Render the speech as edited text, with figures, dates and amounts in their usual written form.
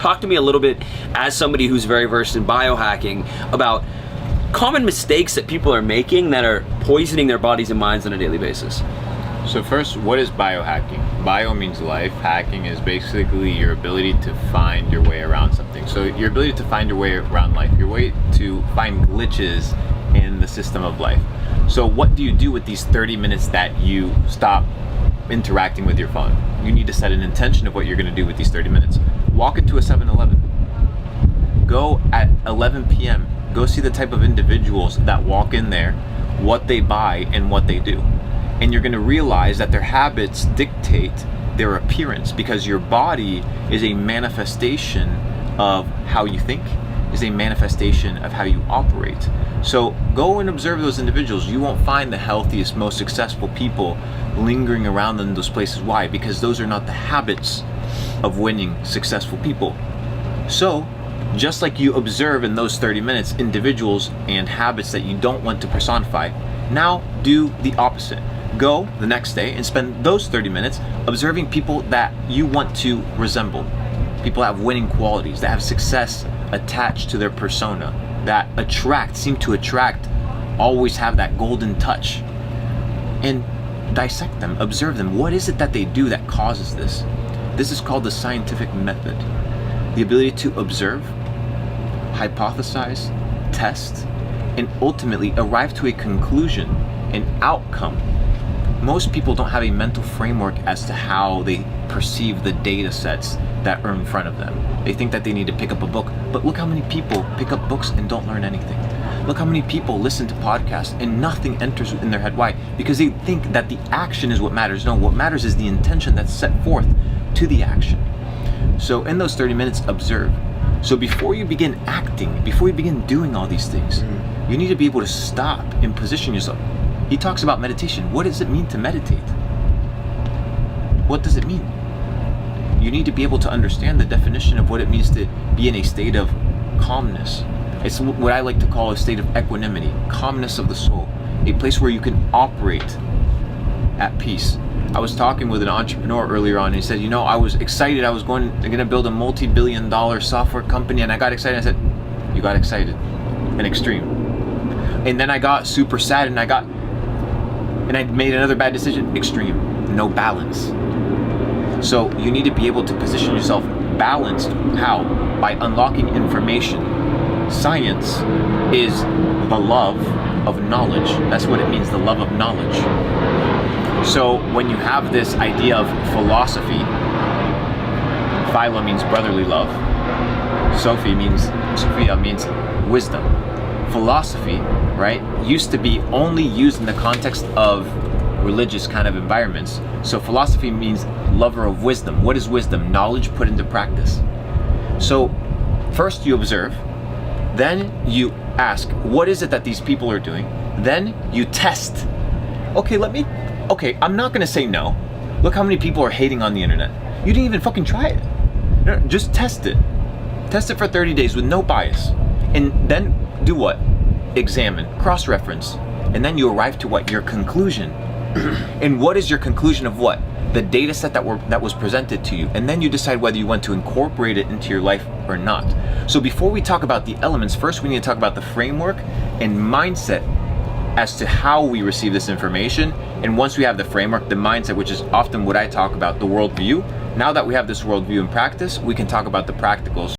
Talk to me a little bit, as somebody who's very versed in biohacking, about common mistakes that people are making that are poisoning their bodies and minds on a daily basis. So first, what is biohacking? Bio means life. Hacking is basically your ability to find your way around something. So your ability to find your way around life, your way to find glitches in the system of life. So what do you do with these 30 minutes that you stop interacting with your phone? You need to set an intention of what you're going to do with these 30 minutes. Walk into a 7-Eleven. Go at 11 p.m. Go see the type of individuals that walk in there, what they buy and what they do. And you're going to realize that their habits dictate their appearance, because your body is a manifestation of how you think, is a manifestation of how you operate. So go and observe those individuals. You won't find the healthiest, most successful people lingering around in those places. Why? Because those are not the habits of winning successful people. So just like you observe in those 30 minutes individuals and habits that you don't want to personify, now do the opposite. Go the next day and spend those 30 minutes observing people that you want to resemble. People that have winning qualities, that have success attached to their persona, that seem to attract, always have that golden touch. And dissect them, observe them. What is it that they do that causes this? This is called the scientific method. The ability to observe, hypothesize, test, and ultimately arrive to a conclusion, an outcome. Most people don't have a mental framework as to how they perceive the data sets that are in front of them. They think that they need to pick up a book, but look how many people pick up books and don't learn anything. Look how many people listen to podcasts and nothing enters in their head. Why? Because they think that the action is what matters. No, what matters is the intention that's set forth to the action. So in those 30 minutes, observe. So before you begin acting, before you begin doing all these things, you need to be able to stop and position yourself. He talks about meditation. What does it mean to meditate? What does it mean? You need to be able to understand the definition of what it means to be in a state of calmness. It's what I like to call a state of equanimity, calmness of the soul, a place where you can operate at peace. I was talking with an entrepreneur earlier on, and he said, I was excited. I was going to build a multi-billion-dollar software company, and I got excited. I said, you got excited, an extreme. And then I got super sad, and I made another bad decision, extreme, no balance. So you need to be able to position yourself balanced. How? By unlocking information. Science is the love of knowledge. That's what it means, the love of knowledge. So when you have this idea of philosophy, philo means brotherly love. Sophia means wisdom. Philosophy, right, used to be only used in the context of religious kind of environments. So philosophy means lover of wisdom. What is wisdom? Knowledge put into practice. So first you observe, then you ask, what is it that these people are doing? Then you test. Okay, I'm not gonna say no. Look how many people are hating on the internet. You didn't even fucking try it. No, just test it. Test it for 30 days with no bias. And then do what? Examine, cross-reference. And then you arrive to what? Your conclusion. And what is your conclusion of what? The data set that was presented to you. And then you decide whether you want to incorporate it into your life or not. So before we talk about the elements, first we need to talk about the framework and mindset as to how we receive this information. And once we have the framework, the mindset, which is often what I talk about, the worldview. Now that we have this worldview in practice, we can talk about the practicals.